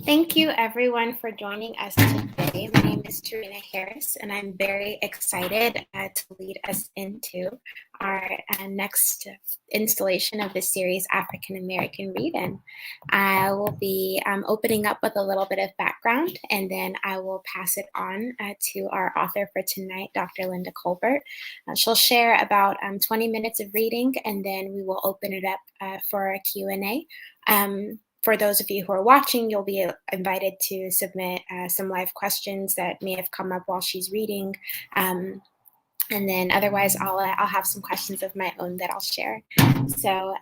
Thank you, everyone, for joining us today. My name is Tarina Harris, and I'm very excited to lead us into our next installation of this series, African American Read-In. I will be opening up with a little bit of background, and then I will pass it on to our author for tonight, Dr. Linda Colbert. She'll share about 20 minutes of reading, and then we will open it up for a Q&A. For those of you who are watching, you'll be invited to submit some live questions that may have come up while she's reading. And then otherwise, I'll have some questions of my own that I'll share. So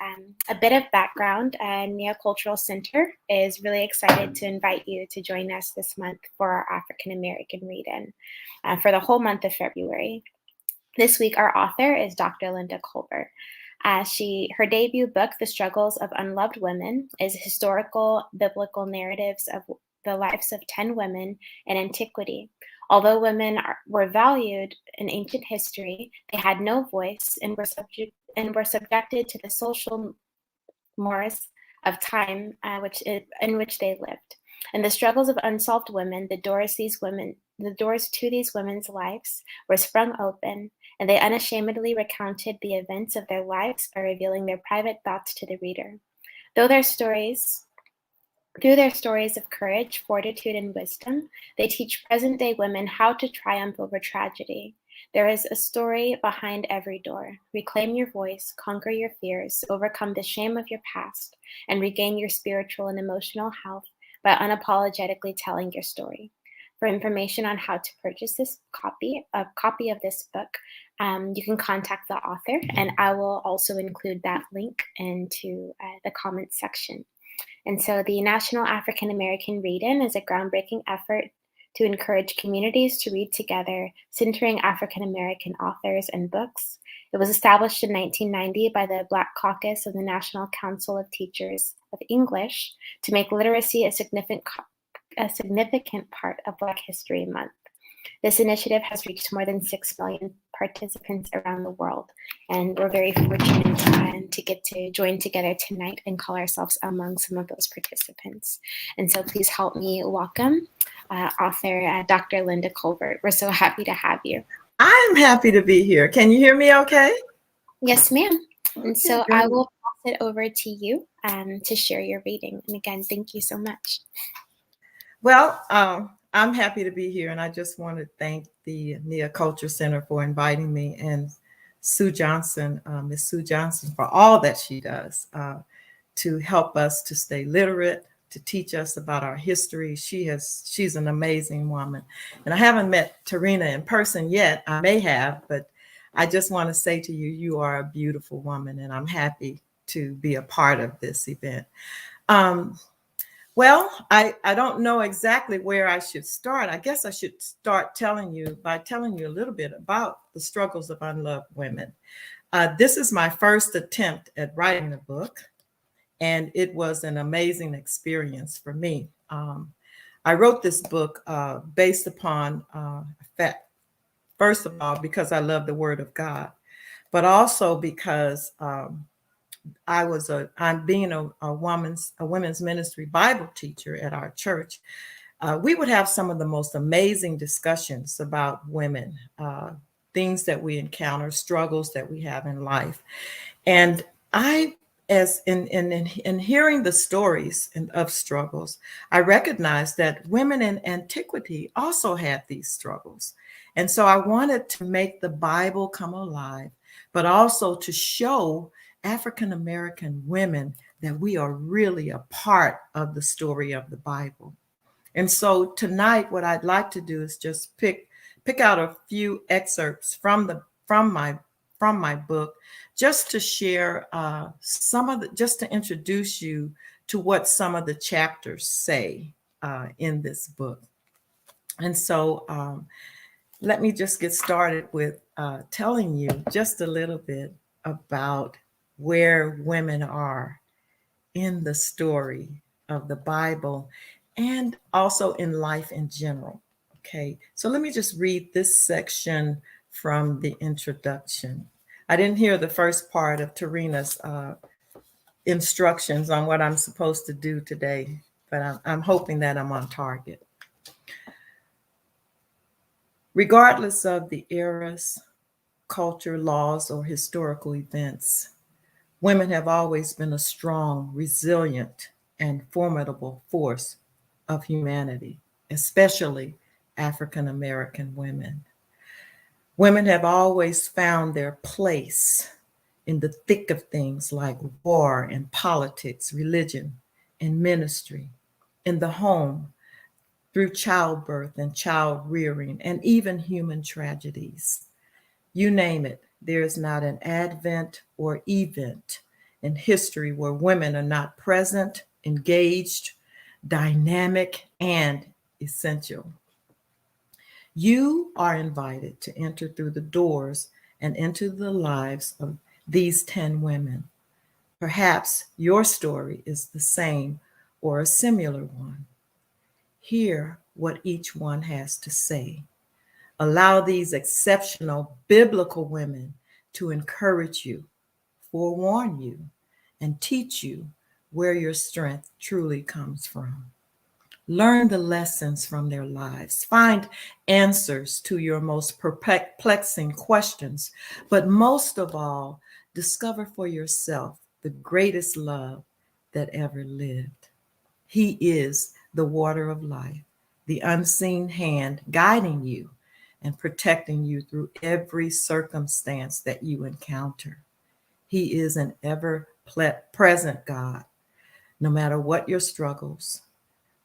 a bit of background, Nia Cultural Center is really excited to invite you to join us this month for our African American Read-In for the whole month of February. This week, our author is Dr. Linda Colbert. Her debut book, The Struggles of Unloved Women, is historical biblical narratives of the lives of 10 women in antiquity. Although women were valued in ancient history, they had no voice and were subjected to the social mores of time in which they lived. In the struggles of unsolved women, the doors to these women's lives were sprung open, and they unashamedly recounted the events of their lives by revealing their private thoughts to the reader. Through their stories of courage, fortitude, and wisdom, they teach present-day women how to triumph over tragedy. There is a story behind every door. Reclaim your voice, conquer your fears, overcome the shame of your past, and regain your spiritual and emotional health by unapologetically telling your story. For information on how to purchase a copy of this book, you can contact the author, and I will also include that link into the comments section. And so the National African American Read-In is a groundbreaking effort to encourage communities to read together, centering African American authors and books. It was established in 1990 by the Black Caucus of the National Council of Teachers of English to make literacy a significant part of Black History Month. This initiative has reached more than 6 million participants around the world, and we're very fortunate to get to join together tonight and call ourselves among some of those participants. And so please help me welcome author Dr. Linda Colbert. We're so happy to have you. I'm happy to be here. Can you hear me okay? Yes, ma'am. And so I will pass it over to you to share your reading. And again, thank you so much. Well, I'm happy to be here, and I just want to thank the Nia Cultural Center for inviting me, and Sue Johnson, Miss Sue Johnson, for all that she does to help us to stay literate, to teach us about our history. She's an amazing woman, and I haven't met Tarina in person yet. I may have, but I just want to say to you, you are a beautiful woman, and I'm happy to be a part of this event. Well, I don't know exactly where I should start. I guess I should start telling you a little bit about the struggles of unloved women. This is my first attempt at writing a book, and it was an amazing experience for me. I wrote this book based upon fact, first of all, because I love the Word of God, but also because I'm being a women's ministry Bible teacher at our church. We would have some of the most amazing discussions about women, things that we encounter, struggles that we have in life. And as in hearing the stories of struggles, I recognized that women in antiquity also had these struggles. And so I wanted to make the Bible come alive, but also to show African American women that we are really a part of the story of the Bible. And so tonight, what I'd like to do is just pick out a few excerpts from my book, just to share just to introduce you to what some of the chapters say in this book. And so let me just get started with telling you just a little bit about where women are in the story of the Bible and also in life in general. Okay, so let me just read this section from the introduction. I didn't hear the first part of Tarina's instructions on what I'm supposed to do today. but I'm hoping that I'm on target. Regardless of the eras, culture, laws, or historical events, women have always been a strong, resilient, and formidable force of humanity, especially African American women. Women have always found their place in the thick of things like war and politics, religion and ministry, in the home, through childbirth and child rearing, and even human tragedies. You name it, there is not an advent or event in history where women are not present, engaged, dynamic, and essential. You are invited to enter through the doors and into the lives of these 10 women. Perhaps your story is the same or a similar one. Hear what each one has to say. Allow these exceptional biblical women to encourage you, forewarn you, and teach you where your strength truly comes from. Learn the lessons from their lives. Find answers to your most perplexing questions. But most of all, discover for yourself the greatest love that ever lived. He is the water of life, the unseen hand guiding you and protecting you through every circumstance that you encounter. He is an ever present God, no matter what your struggles,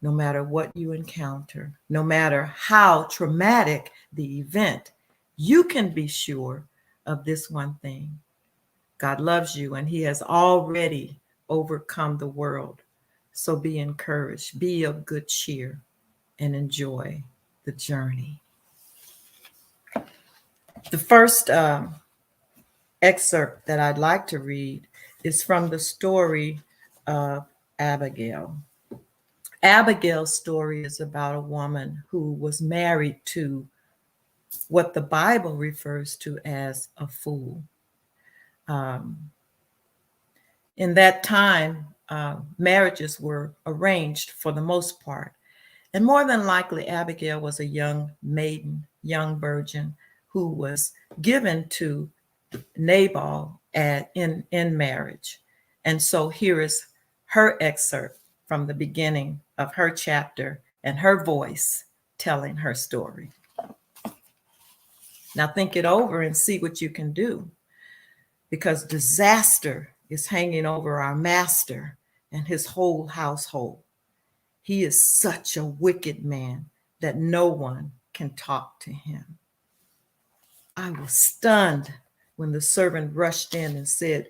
no matter what you encounter, no matter how traumatic the event, you can be sure of this one thing. God loves you and he has already overcome the world. So be encouraged, be of good cheer, and enjoy the journey. The first excerpt that I'd like to read is from the story of Abigail. Abigail's story is about a woman who was married to what the Bible refers to as a fool. In that time, marriages were arranged for the most part. And more than likely, Abigail was a young maiden, young virgin who was given to Nabal in marriage. And so here is her excerpt from the beginning of her chapter and her voice telling her story. Now think it over and see what you can do, because disaster is hanging over our master and his whole household. He is such a wicked man that no one can talk to him. I was stunned when the servant rushed in and said,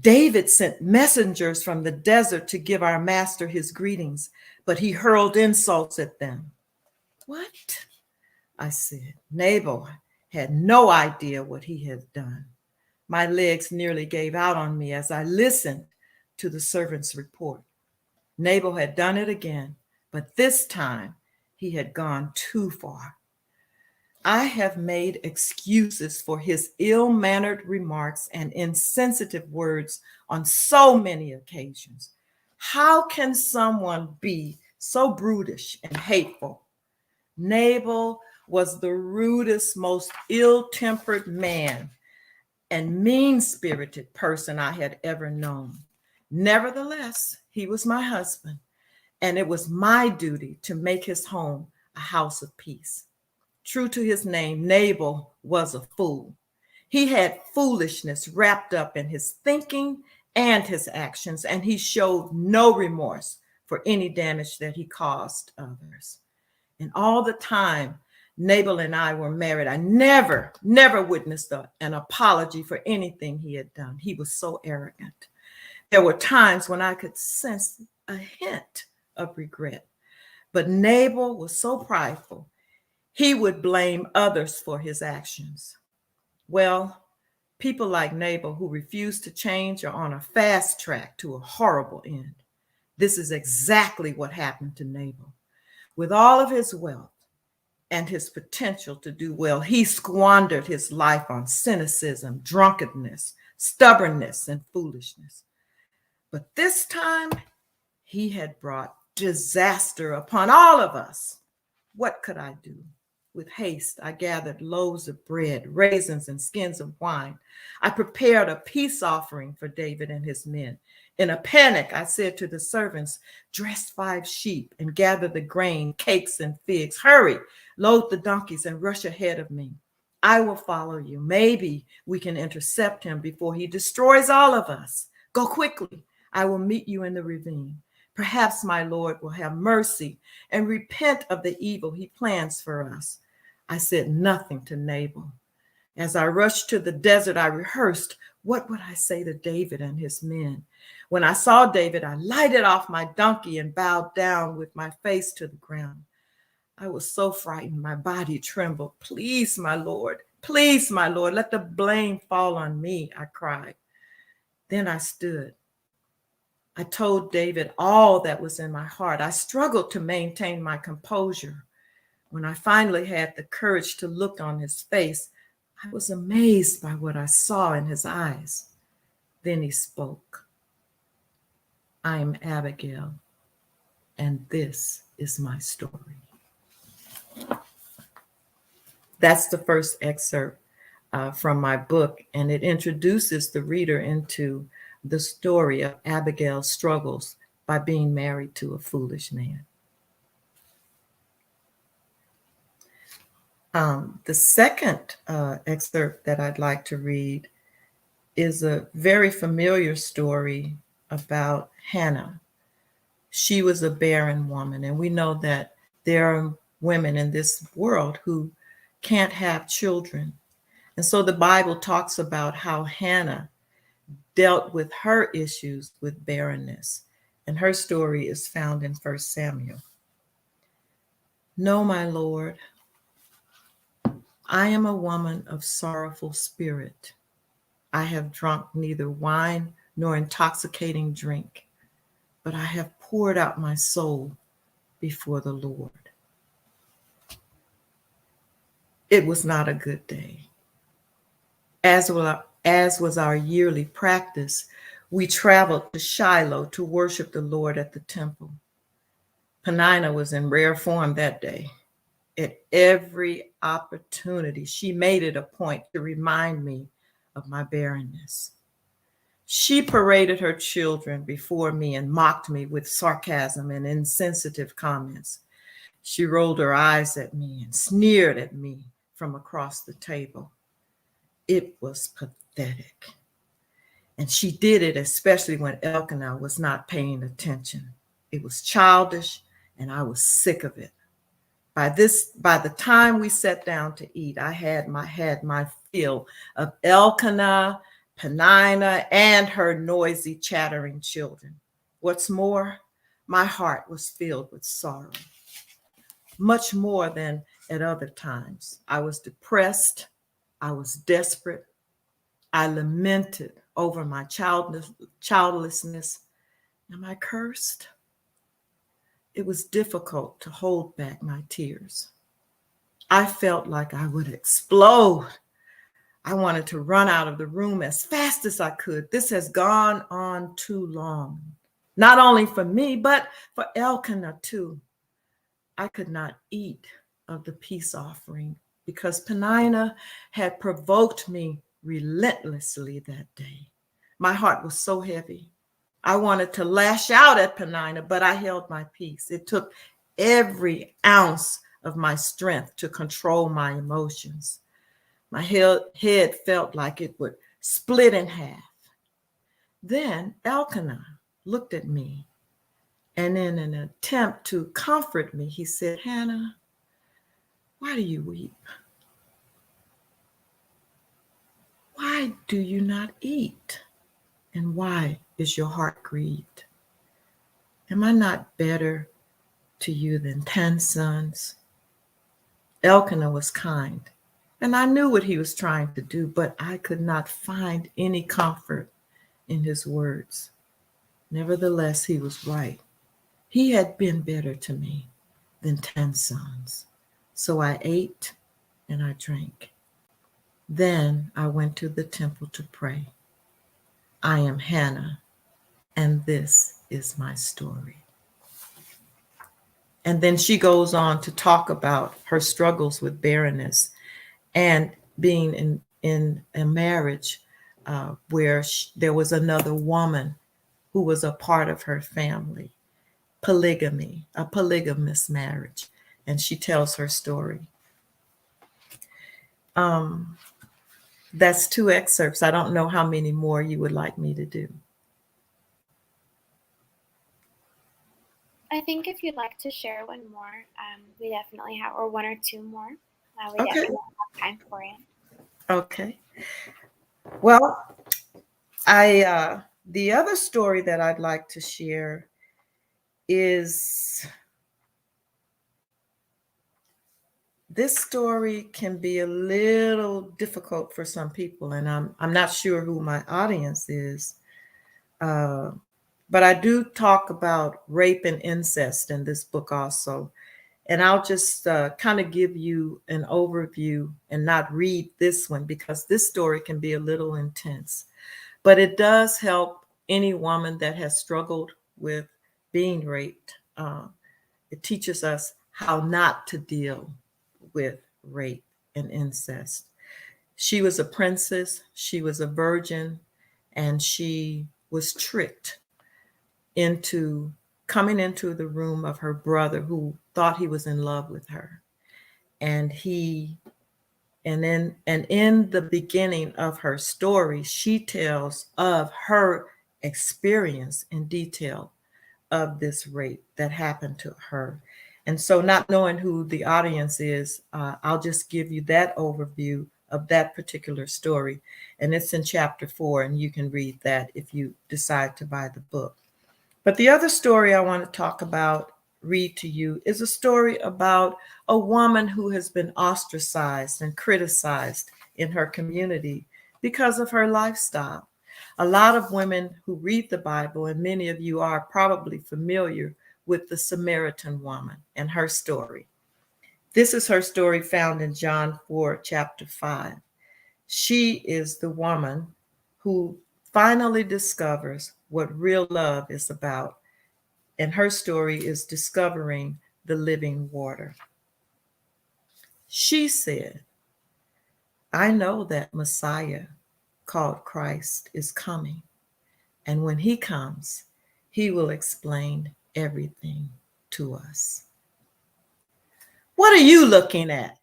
David sent messengers from the desert to give our master his greetings, but he hurled insults at them. What? I said. Nabal had no idea what he had done. My legs nearly gave out on me as I listened to the servant's report. Nabal had done it again, but this time he had gone too far. I have made excuses for his ill-mannered remarks and insensitive words on so many occasions. How can someone be so brutish and hateful? Nabal was the rudest, most ill-tempered man and mean-spirited person I had ever known. Nevertheless, he was my husband, and it was my duty to make his home a house of peace. True to his name, Nabal was a fool. He had foolishness wrapped up in his thinking and his actions, and he showed no remorse for any damage that he caused others. And all the time Nabal and I were married, I never witnessed an apology for anything he had done. He was so arrogant. There were times when I could sense a hint of regret, but Nabal was so prideful. He would blame others for his actions. Well, people like Nabal who refuse to change are on a fast track to a horrible end. This is exactly what happened to Nabal. With all of his wealth and his potential to do well, he squandered his life on cynicism, drunkenness, stubbornness, and foolishness. But this time, he had brought disaster upon all of us. What could I do? With haste, I gathered loaves of bread, raisins, and skins of wine. I prepared a peace offering for David and his men. In a panic, I said to the servants, dress 5 sheep and gather the grain, cakes, and figs. Hurry, load the donkeys and rush ahead of me. I will follow you. Maybe we can intercept him before he destroys all of us. Go quickly. I will meet you in the ravine. Perhaps my Lord will have mercy and repent of the evil he plans for us. I said nothing to Nabal. As I rushed to the desert, I rehearsed, what would I say to David and his men? When I saw David, I lighted off my donkey and bowed down with my face to the ground. I was so frightened, my body trembled. Please, my Lord, let the blame fall on me, I cried. Then I stood. I told David all that was in my heart. I struggled to maintain my composure. When I finally had the courage to look on his face, I was amazed by what I saw in his eyes. Then he spoke. I am Abigail, and this is my story. That's the first excerpt from my book, and it introduces the reader into the story of Abigail's struggles by being married to a foolish man. The second excerpt that I'd like to read is a very familiar story about Hannah. She was a barren woman, and we know that there are women in this world who can't have children. And so the Bible talks about how Hannah dealt with her issues with barrenness, and her story is found in 1 Samuel. No, my Lord, I am a woman of sorrowful spirit. I have drunk neither wine nor intoxicating drink, but I have poured out my soul before the Lord. It was not a good day. As was our yearly practice, we traveled to Shiloh to worship the Lord at the temple. Peninnah was in rare form that day. At every opportunity, she made it a point to remind me of my barrenness. She paraded her children before me and mocked me with sarcasm and insensitive comments. She rolled her eyes at me and sneered at me from across the table. It was pathetic. And she did it especially when Elkanah was not paying attention. It was childish, and I was sick of it. By the time we sat down to eat, I had my fill of Elkanah, Peninnah, and her noisy, chattering children. What's more, my heart was filled with sorrow, much more than at other times. I was depressed. I was desperate. I lamented over my childlessness. Am I cursed? It was difficult to hold back my tears. I felt like I would explode. I wanted to run out of the room as fast as I could. This has gone on too long, not only for me, but for Elkanah too. I could not eat of the peace offering because Peninnah had provoked me relentlessly that day. My heart was so heavy. I wanted to lash out at Peninnah, but I held my peace. It took every ounce of my strength to control my emotions. My head felt like it would split in half. Then Elkanah looked at me, and in an attempt to comfort me, he said, Hannah, why do you weep? Why do you not eat? And why is your heart grieved? Am I not better to you than 10 sons? Elkanah was kind, and I knew what he was trying to do, but I could not find any comfort in his words. Nevertheless, he was right. He had been better to me than 10 sons. So I ate and I drank. Then I went to the temple to pray. I am Hannah, and this is my story. And then she goes on to talk about her struggles with barrenness and being in a marriage where there was another woman who was a part of her family, polygamy, a polygamous marriage. And she tells her story. That's 2 excerpts. I don't know how many more you would like me to do. I think if you'd like to share one more, we definitely have, or 1 or 2 more. We Okay. definitely have time for it. Okay. Well, the other story that I'd like to share is this story can be a little difficult for some people, and I'm not sure who my audience is, but I do talk about rape and incest in this book also. And I'll just kind of give you an overview and not read this one because this story can be a little intense. But it does help any woman that has struggled with being raped. It teaches us how not to deal with rape and incest. She was a princess, she was a virgin, and she was tricked into coming into the room of her brother who thought he was in love with her. And in the beginning of her story, she tells of her experience in detail of this rape that happened to her. And so, not knowing who the audience is, I'll just give you that overview of that particular story. And it's in chapter 4, and you can read that if you decide to buy the book. But the other story I want to talk about, read to you, is a story about a woman who has been ostracized and criticized in her community because of her lifestyle. A lot of women who read the Bible, and many of you are probably familiar with the Samaritan woman and her story. This is her story found in John 4, chapter 5. She is the woman who finally discovers what real love is about. And her story is discovering the living water. She said, I know that Messiah called Christ is coming. And when he comes, he will explain everything to us. What are you looking at?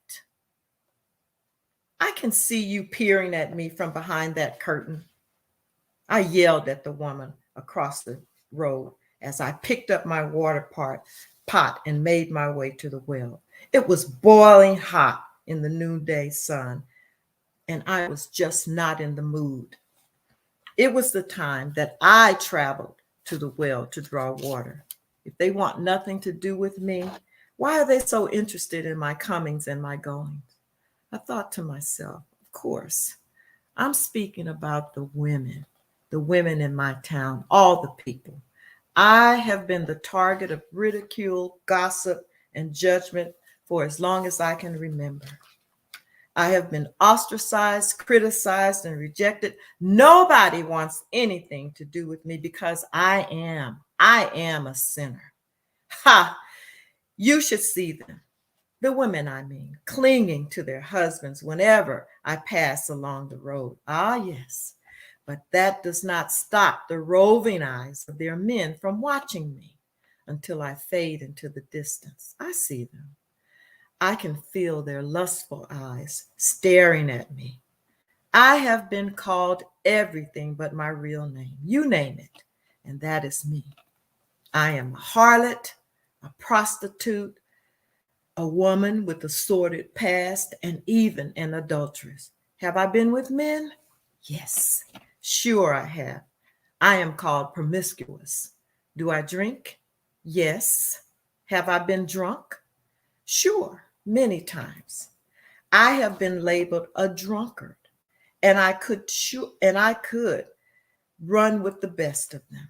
I can see you peering at me from behind that curtain. I yelled at the woman across the road as I picked up my water pot and made my way to the well. It was boiling hot in the noonday sun, and I was just not in the mood. It was the time that I traveled to the well to draw water. If they want nothing to do with me, why are they so interested in my comings and my goings? I thought to myself, of course, I'm speaking about the women in my town, all the people. I have been the target of ridicule, gossip, and judgment for as long as I can remember. I have been ostracized, criticized, and rejected. Nobody wants anything to do with me because I am a sinner. Ha! You should see them. The women, I mean, clinging to their husbands whenever I pass along the road. Ah, yes. But that does not stop the roving eyes of their men from watching me until I fade into the distance. I see them. I can feel their lustful eyes staring at me. I have been called everything but my real name. You name it, and that is me. I am a harlot, a prostitute, a woman with a sordid past, and even an adulteress. Have I been with men? Yes, sure I have. I am called promiscuous. Do I drink? Yes. Have I been drunk? Sure, many times. I have been labeled a drunkard, and I could run with the best of them.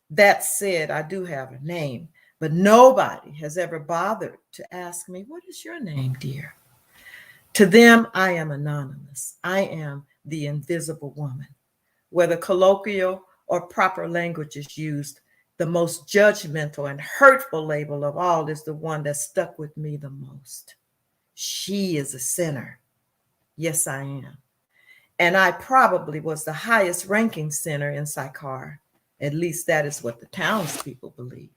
That said, I do have a name, but nobody has ever bothered to ask me, what is your name, dear? To them, I am anonymous. I am the invisible woman. Whether colloquial or proper language is used, The most judgmental and hurtful label of all is the one that stuck with me the most. She is a sinner. Yes, I am. And I probably was the highest ranking sinner in Sychar. At least that is what the townspeople believe.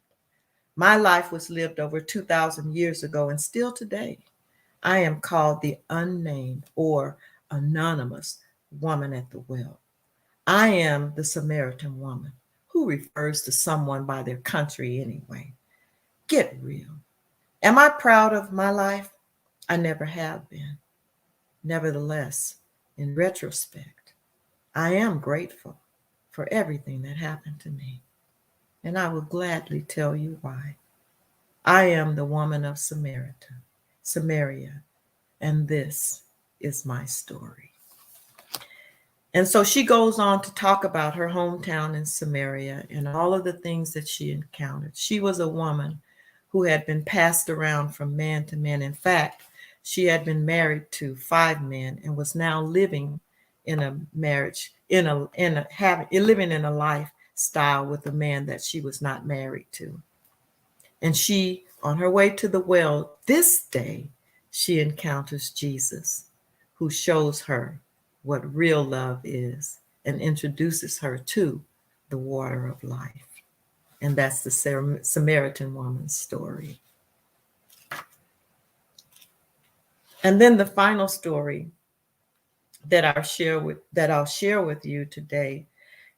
My life was lived over 2,000 years ago, and still today, I am called the unnamed or anonymous woman at the well. I am the Samaritan woman. Who refers to someone by their country anyway? Get real. Am I proud of my life? I never have been. Nevertheless, in retrospect, I am grateful for everything that happened to me, and I will gladly tell you why. I am the woman of Samaria, and this is my story. And so she goes on to talk about her hometown in Samaria and all of the things that she encountered. She was a woman who had been passed around from man to man. In fact, she had been married to 5 men and was now living in a marriage, living in a lifestyle with a man that she was not married to. And she, on her way to the well this day, she encounters Jesus, who shows her what real love is and introduces her to the water of life. And that's the Samaritan woman's story. And then the final story that I'll share with you today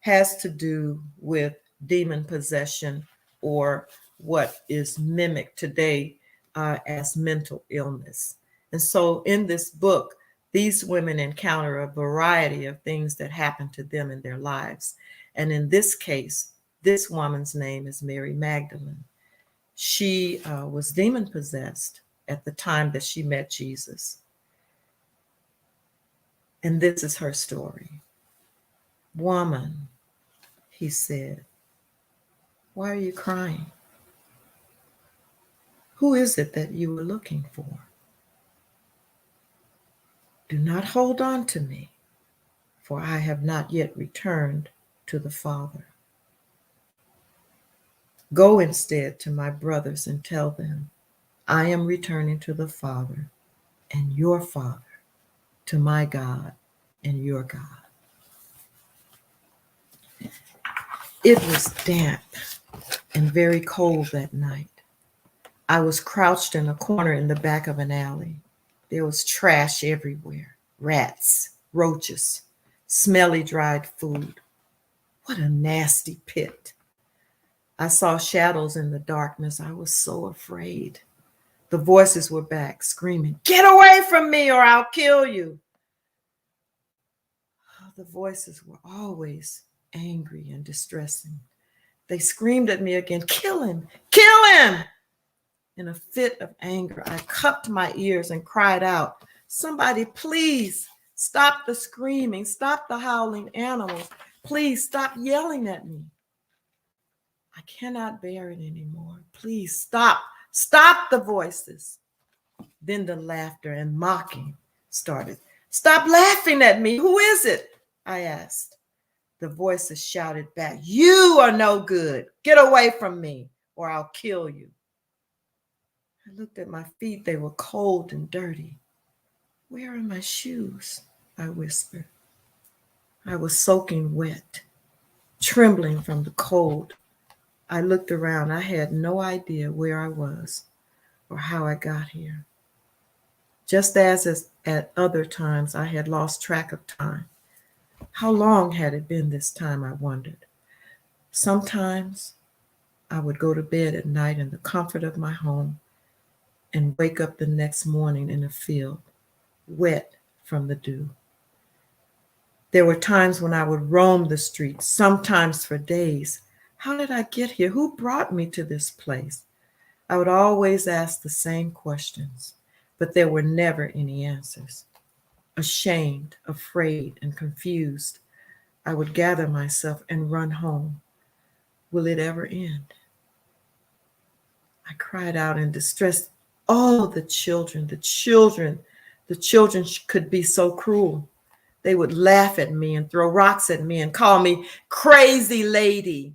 has to do with demon possession, or what is mimicked today as mental illness. And so in this book, these women encounter a variety of things that happen to them in their lives. And in this case, this woman's name is Mary Magdalene. She was demon possessed at the time that she met Jesus. And this is her story. Woman, he said, why are you crying? Who is it that you are looking for? Do not hold on to me, for I have not yet returned to the Father. Go instead to my brothers and tell them, I am returning to the Father and your Father, to my God and your God. It was damp and very cold that night. I was crouched in a corner in the back of an alley. There was trash everywhere, rats, roaches, smelly dried food. What a nasty pit. I saw shadows in the darkness. I was so afraid. The voices were back, screaming, get away from me or I'll kill you. The voices were always angry and distressing. They screamed at me again, kill him, kill him. In a fit of anger, I cupped my ears and cried out, somebody please stop the screaming, stop the howling animals. Please stop yelling at me. I cannot bear it anymore. Please stop the voices. Then the laughter and mocking started. Stop laughing at me. Who is it? I asked. The voices shouted back, you are no good. Get away from me or I'll kill you. I looked at my feet. They were cold and dirty. Where are my shoes? I whispered. I was soaking wet, trembling from the cold. I looked around. I had no idea where I was or how I got here. Just as at other times, I had lost track of time. How long had it been this time, I wondered. Sometimes I would go to bed at night in the comfort of my home and wake up the next morning in a field, wet from the dew. There were times when I would roam the streets, sometimes for days. How did I get here? Who brought me to this place? I would always ask the same questions, but there were never any answers. Ashamed, afraid, and confused, I would gather myself and run home. Will it ever end? I cried out in distress. Oh, the children could be so cruel. They would laugh at me and throw rocks at me and call me crazy lady.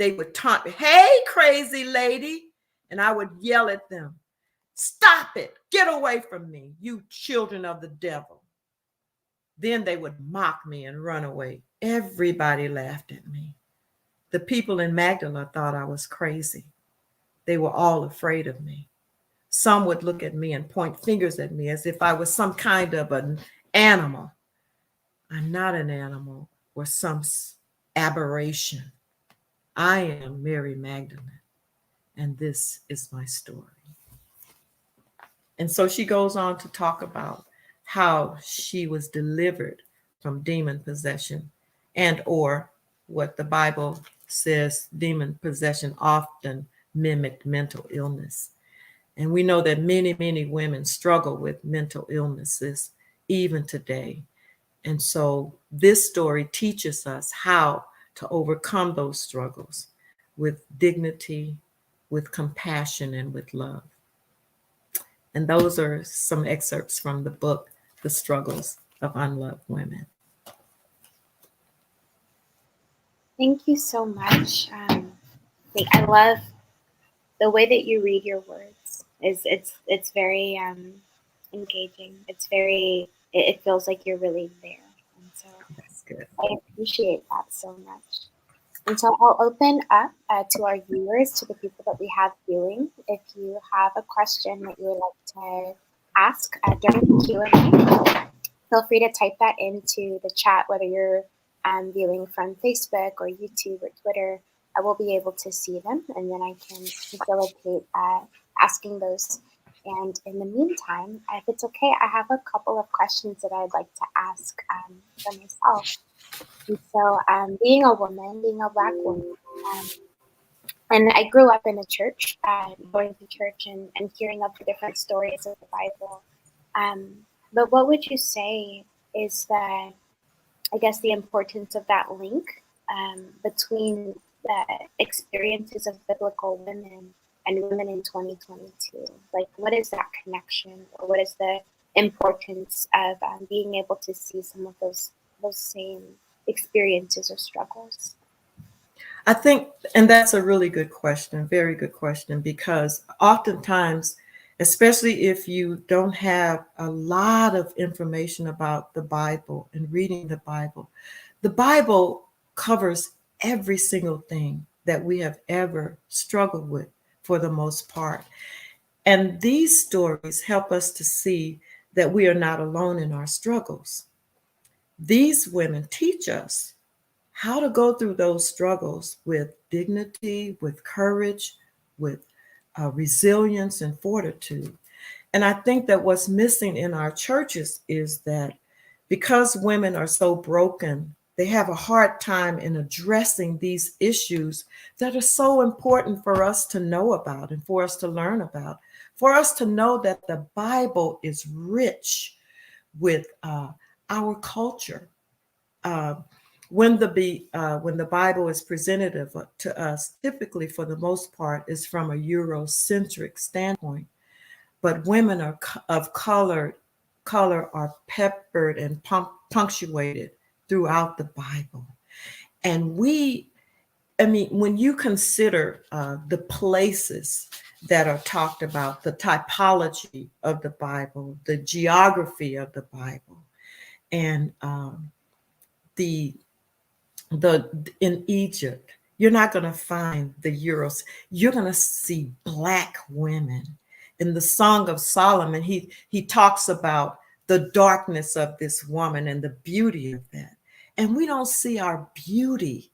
they would taunt me, "Hey, crazy lady." And I would yell at them, "Stop it. Get away from me, you children of the devil." Then they would mock me and run away. Everybody laughed at me. The people in Magdala thought I was crazy. They were all afraid of me. Some would look at me and point fingers at me as if I was some kind of an animal. I'm not an animal or some aberration. I am Mary Magdalene, and this is my story. And so she goes on to talk about how she was delivered from demon possession, and or what the Bible says demon possession often mimicked mental illness. And we know that many, many women struggle with mental illnesses even today. And so this story teaches us how to overcome those struggles with dignity, with compassion, and with love. And those are some excerpts from the book, The Struggles of Unloved Women. Thank you so much. I love the way that you read your words. It's very engaging. It feels like you're really there. And so That's good. I appreciate that so much. And so I'll open up to our viewers, to the people that we have viewing. If you have a question that you would like to ask during the Q&A, feel free to type that into the chat, whether you're viewing from Facebook or YouTube or Twitter. I will be able to see them, and then I can facilitate asking those. And in the meantime, if it's okay, I have a couple of questions that I'd like to ask for myself. And so being a woman, being a Black woman, and I grew up in a church, going to church and hearing of the different stories of the Bible. But what would you say is the, I guess, the importance of that link between the experiences of biblical women and women in 2022? Like, what is that connection, or what is the importance of being able to see some of those same experiences or struggles? I think, and that's a really good question, very good question, because oftentimes, especially if you don't have a lot of information about the Bible and reading the Bible covers every single thing that we have ever struggled with for the most part. And these stories help us to see that we are not alone in our struggles. These women teach us how to go through those struggles with dignity, with courage, with resilience and fortitude. And I think that what's missing in our churches is that because women are so broken, they have a hard time in addressing these issues that are so important for us to know about and for us to learn about, for us to know that the Bible is rich with our culture. When the Bible is presented to us, typically for the most part, is from a Eurocentric standpoint. But women of color are peppered and punctuated throughout the Bible. And when you consider the places that are talked about, the typology of the Bible, the geography of the Bible, and in Egypt, you're not going to find the Euros. You're going to see Black women. In the Song of Solomon, he talks about the darkness of this woman and the beauty of that. And we don't see our beauty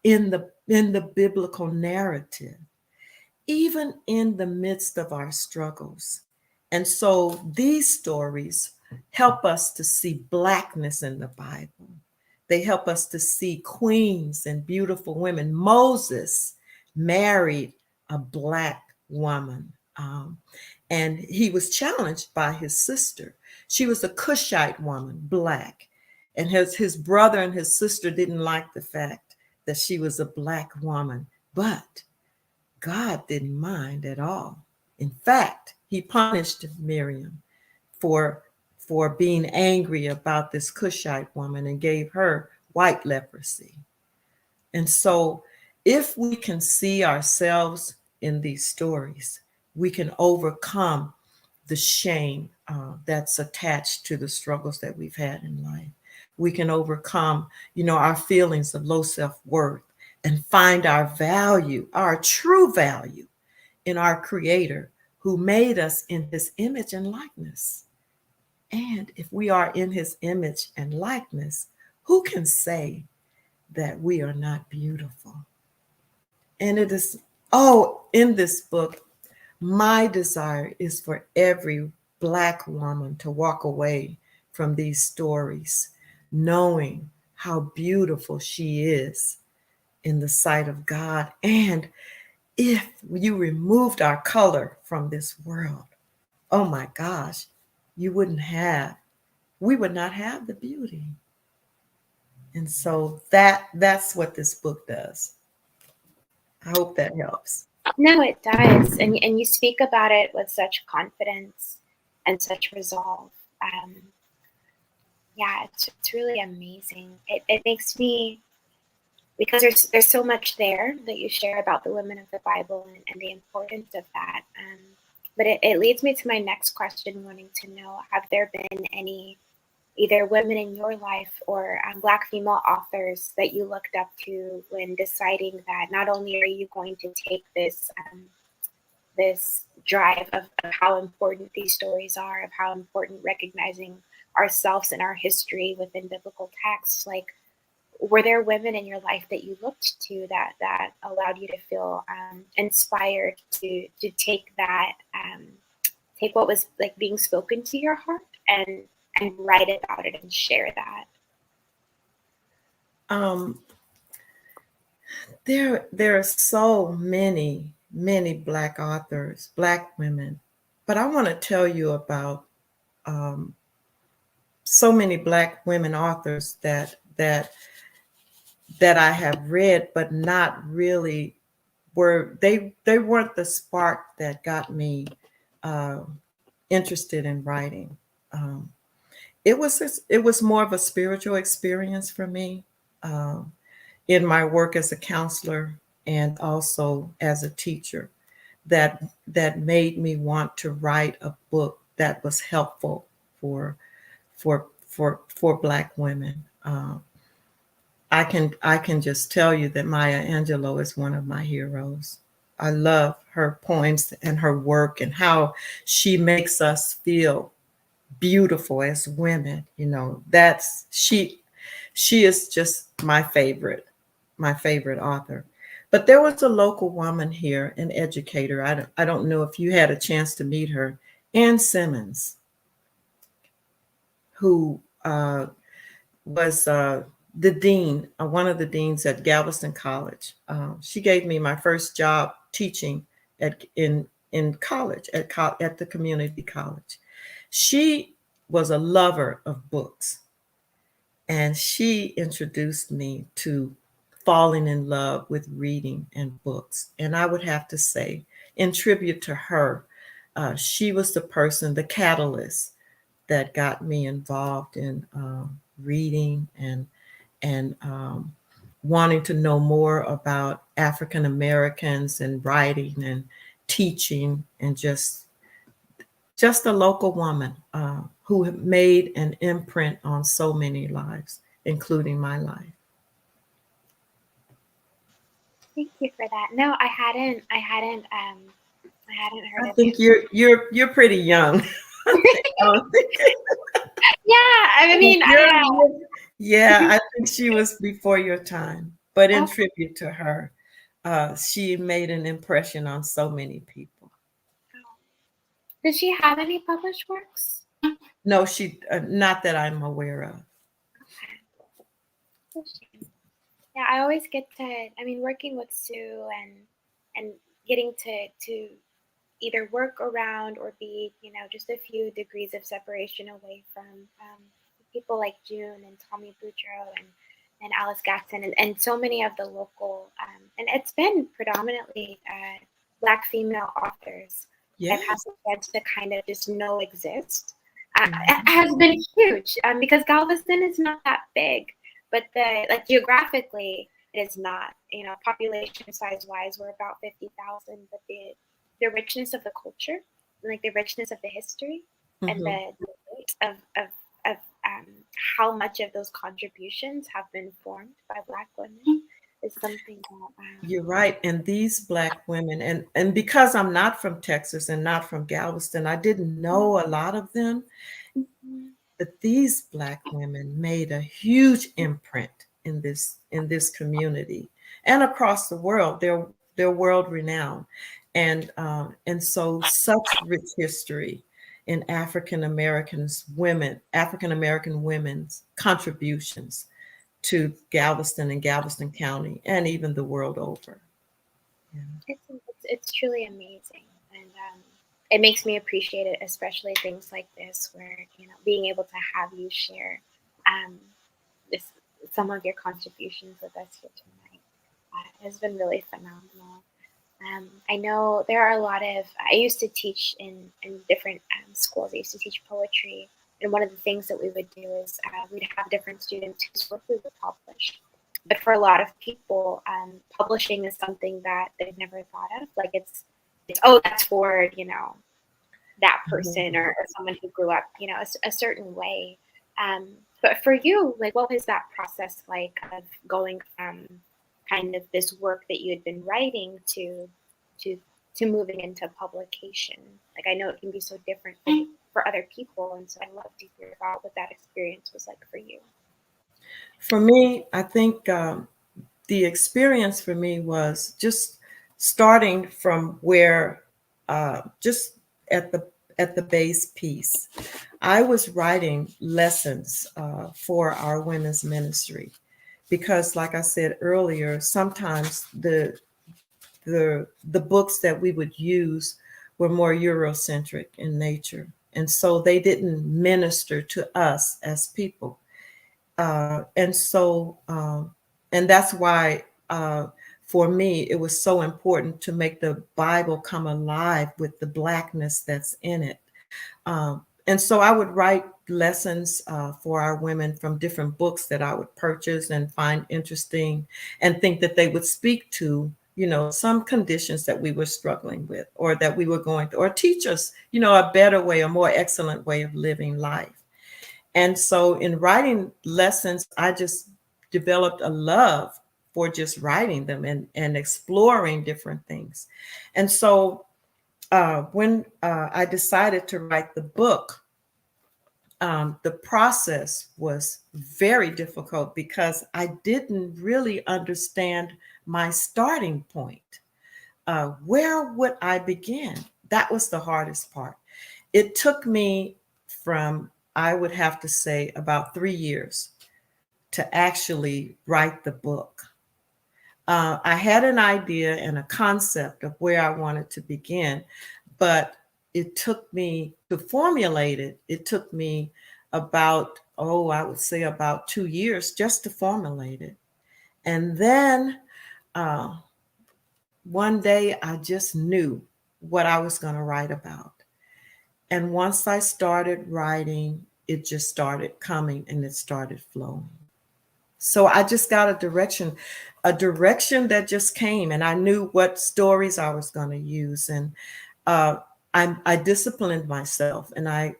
in the biblical narrative, even in the midst of our struggles. And so these stories help us to see Blackness in the Bible. They help us to see queens and beautiful women. Moses married a Black woman, and he was challenged by his sister. She was a Cushite woman, Black, and his brother and his sister didn't like the fact that she was a Black woman, but God didn't mind at all. In fact, he punished Miriam for being angry about this Cushite woman and gave her white leprosy. And so if we can see ourselves in these stories, we can overcome the shame that's attached to the struggles that we've had in life. We can overcome, our feelings of low self-worth and find our value, our true value in our Creator who made us in His image and likeness. And if we are in His image and likeness, who can say that we are not beautiful? And it is, in this book, my desire is for every Black woman to walk away from these stories knowing how beautiful she is in the sight of God. And if you removed our color from this world, oh my gosh, we would not have the beauty. And so that's what this book does. I hope that helps. No, it does. And you speak about it with such confidence and such resolve. Yeah, it's really amazing. It makes me, because there's so much there that you share about the women of the Bible and the importance of that. But it leads me to my next question, wanting to know, have there been any either women in your life or Black female authors that you looked up to when deciding that not only are you going to take this this drive of how important these stories are, of how important recognizing ourselves and our history within biblical texts, like, were there women in your life that you looked to that allowed you to feel inspired to take that, take what was like being spoken to your heart and write about it and share that? There are so many Black authors, Black women, but I want to tell you about so many Black women authors that I have read, but not really they weren't the spark that got me interested in writing. It was more of a spiritual experience for me in my work as a counselor and also as a teacher that made me want to write a book that was helpful for Black women. I can just tell you that Maya Angelou is one of my heroes. I love her poems and her work and how she makes us feel beautiful as women. That's she is just my favorite author. But there was a local woman here, an educator. I don't know if you had a chance to meet her, Ann Simmons, who was the dean, one of the deans at Galveston College. She gave me my first job teaching in college at the community college. She was a lover of books, and she introduced me to falling in love with reading and books. And I would have to say, in tribute to her, she was the person, the catalyst that got me involved in reading and wanting to know more about African Americans and writing and teaching, and just a local woman who made an imprint on so many lives, including my life. Thank you for that. No, I hadn't heard I of think him. you're pretty young. Yeah, I mean, Yeah, I think she was before your time. But in oh, tribute to her, she made an impression on so many people. does she have any published works? No, she not that I'm aware of. Okay. Yeah, I always get to, I mean, working with Sue and getting to either work around or be, just a few degrees of separation away from people like June and Tommy Boudreaux and Alice Gatson and so many of the local, and it's been predominantly Black female authors Yes. I've had the chance to kind of just know exist. It has been huge because Galveston is not that big, but geographically, is not, population size wise, we're about 50,000, but the richness of the culture, like the richness of the history, and Mhm. the weight of how much of those contributions have been formed by Black women is something that You're right. And these Black women, and because I'm not from Texas and not from Galveston, I didn't know a lot of them. Mhm. But these Black women made a huge imprint in this community and across the world. They're world renowned, and so such rich history in African American women's contributions to Galveston and Galveston County, and even the world over. Yeah. It's truly amazing, and it makes me appreciate it, especially things like this, where being able to have you share um, this some of your contributions with us here tonight has been really phenomenal. I know there are a lot of. I used to teach in different schools. I used to teach poetry, and one of the things that we would do is we'd have different students whose work we would publish. But for a lot of people, publishing is something that they've never thought of. Like it's oh, that's for that person, Mhm. or someone who grew up a certain way. But for you, like, what was that process like of going from kind of this work that you had been writing to to moving into publication? Like, I know it can be so different for other people, and so I'd love to hear about what that experience was like for you. For me, I think the experience for me was just starting from where, just at the base piece. I was writing lessons for our women's ministry because, like I said earlier, sometimes the books that we would use were more Eurocentric in nature, and so they didn't minister to us as people. And that's why, for me, it was so important to make the Bible come alive with the Blackness that's in it. And so I would write lessons for our women from different books that I would purchase and find interesting, and think that they would speak to, some conditions that we were struggling with, or that we were going through, or teach us, a better way, a more excellent way of living life. And so in writing lessons, I just developed a love for just writing them and exploring different things. And so when I decided to write the book, the process was very difficult because I didn't really understand my starting point. Where would I begin? That was the hardest part. It took me from, I would have to say, about 3 years to actually write the book. I had an idea and a concept of where I wanted to begin, but it took me to formulate it. It took me about, I would say about 2 years just to formulate it. And then uh, one day I just knew what I was going to write about. And once I started writing, it just started coming and it started flowing. So I just got a direction that just came, and I knew what stories I was going to use. And uh, I disciplined myself, and I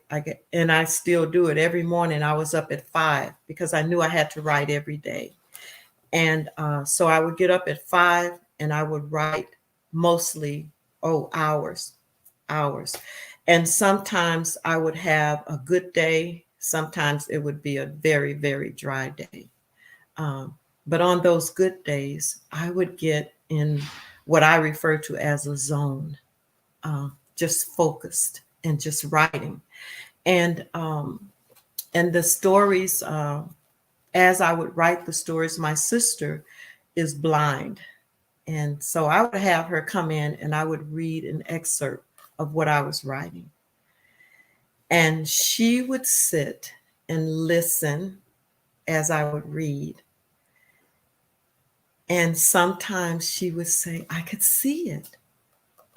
still do it every morning. I was up at 5 because I knew I had to write every day. And so I would get up at 5 and I would write mostly, hours. And sometimes I would have a good day. Sometimes it would be a very, very dry day. Um, but on those good days, I would get in what I refer to as a zone, just focused and just writing. And the stories, as I would write the stories, my sister is blind. And so I would have her come in and I would read an excerpt of what I was writing. And she would sit and listen as I would read. And sometimes she would say, I could see it.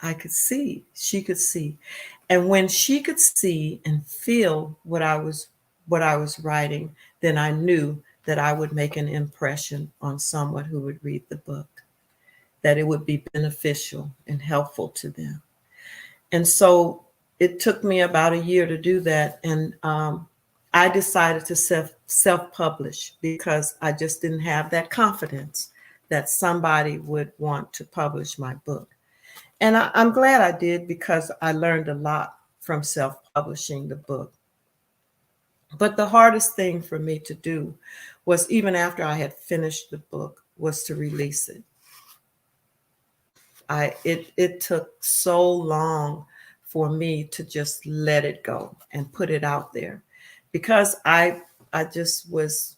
I could see. She could see. And when she could see and feel what I was writing, then I knew that I would make an impression on someone who would read the book, that it would be beneficial and helpful to them. And so it took me about a year to do that. And I decided to self-publish because I just didn't have that confidence that somebody would want to publish my book. And I'm glad I did, because I learned a lot from self-publishing the book. But the hardest thing for me to do was, even after I had finished the book, was to release it. It took so long for me to just let it go and put it out there, because I just was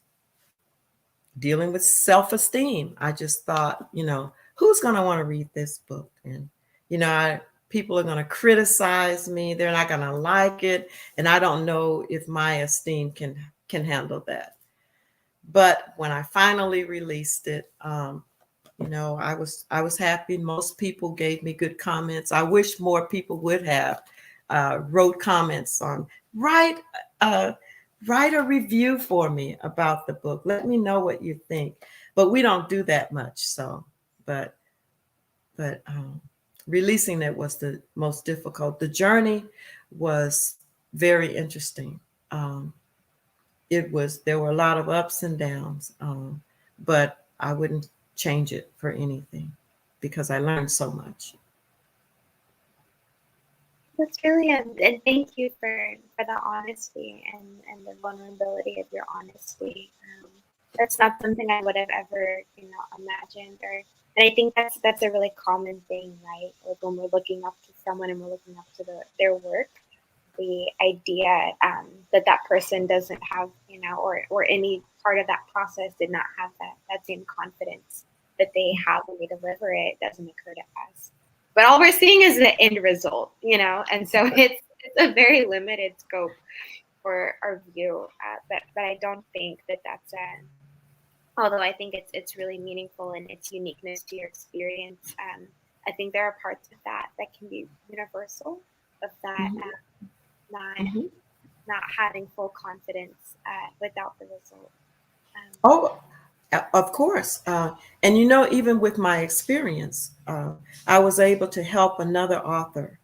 dealing with self-esteem. I just thought, who's going to want to read this book? And people are going to criticize me. They're not going to like it, and I don't know if my esteem can handle that. But when I finally released it, I was happy. Most people gave me good comments. I wish more people would have wrote comments on, write a review for me about the book. Let me know what you think. But we don't do that much. So, but releasing it was the most difficult. The journey was very interesting. There were a lot of ups and downs, but I wouldn't change it for anything, because I learned so much. That's really and thank you for the honesty and the vulnerability of your honesty. That's not something I would have ever imagined, and I think that's a really common thing, right? Like when we're looking up to someone and we're looking up to their work, the idea that person doesn't have, or any part of that process did not have that same confidence that they have when they deliver it, doesn't occur to us. But all we're seeing is the end result, and so it's a very limited scope for our view. But I don't think that's although I think it's really meaningful in its uniqueness to your experience. I think there are parts of that can be universal, of that not having full confidence without the result. Oh, of course. And even with my experience, I was able to help another author.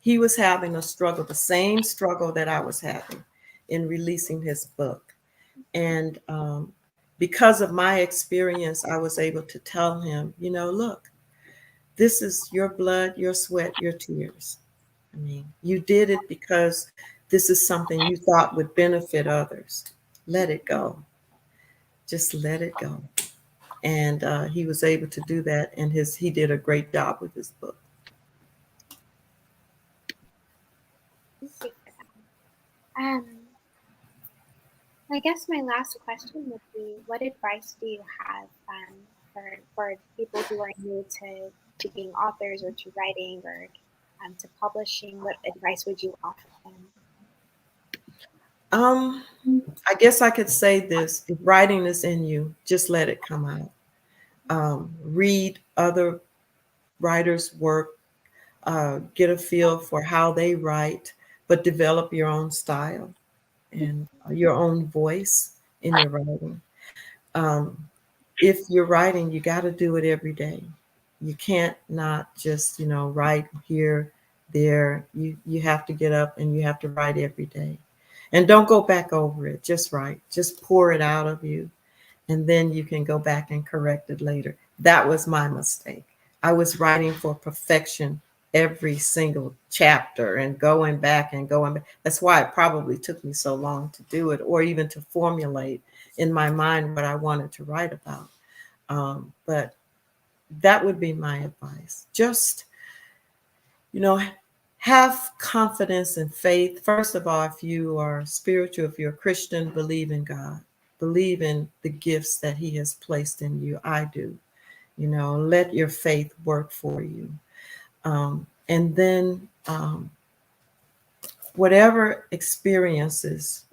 He was having a struggle, the same struggle that I was having in releasing his book. And because of my experience, I was able to tell him, look, this is your blood, your sweat, your tears. I mean, you did it because this is something you thought would benefit others. Let it go. Just let it go. And he was able to do that, and he did a great job with his book. Thank you for that. I guess my last question would be, what advice do you have for people who are new to being authors, or to writing, or to publishing? What advice would you offer them? I guess I could say this: if writing is in you, just let it come out. Read other writers' work, get a feel for how they write, but develop your own style and your own voice in your writing. If you're writing, you got to do it every day. You can't not just, write here, there. You have to get up and you have to write every day. And don't go back over it. Just write. Just pour it out of you. And then you can go back and correct it later. That was my mistake. I was writing for perfection every single chapter and going back and going back. That's why it probably took me so long to do it, or even to formulate in my mind what I wanted to write about. But that would be my advice. Just, have confidence and faith. First of all, if you are spiritual, if you're a Christian, believe in God. Believe in the gifts that he has placed in you. I do. Let your faith work for you. And then whatever experiences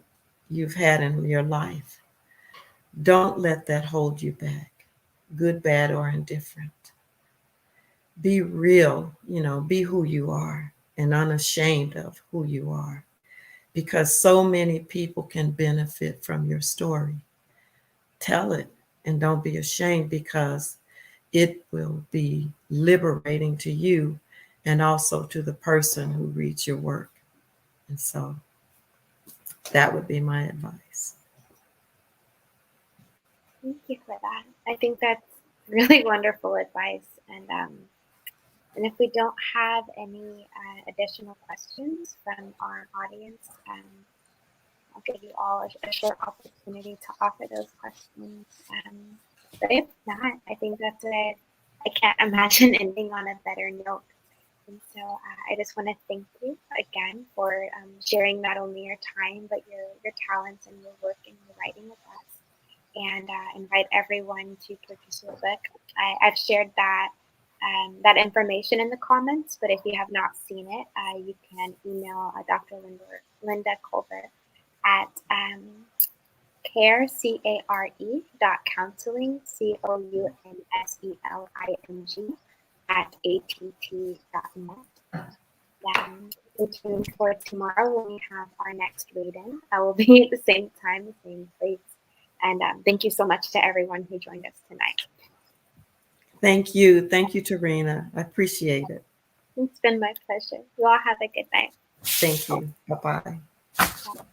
you've had in your life, don't let that hold you back, good, bad, or indifferent. Be real, be who you are and unashamed of who you are, because so many people can benefit from your story. tell it and don't be ashamed, because it will be liberating to you and also to the person who reads your work. And so that would be my advice. Thank you for that. I think that's really wonderful advice. And if we don't have any additional questions from our audience, I'll give you all a short opportunity to offer those questions. But if not, I think that's it. I can't imagine ending on a better note. And so I just want to thank you again for sharing not only your time, but your talents and your work and your writing with us. And invite everyone to purchase your book. I've shared that information in the comments, but if you have not seen it, you can email Dr. Linda Colbert at care.counseling, COUNSELING @att.net. Stay tuned for tomorrow when we have our next reading. I will be at the same time, the same place. And thank you so much to everyone who joined us tonight. Thank you. Thank you, Tarina. I appreciate it. It's been my pleasure. You all have a good night. Thank you. Bye-bye. Bye.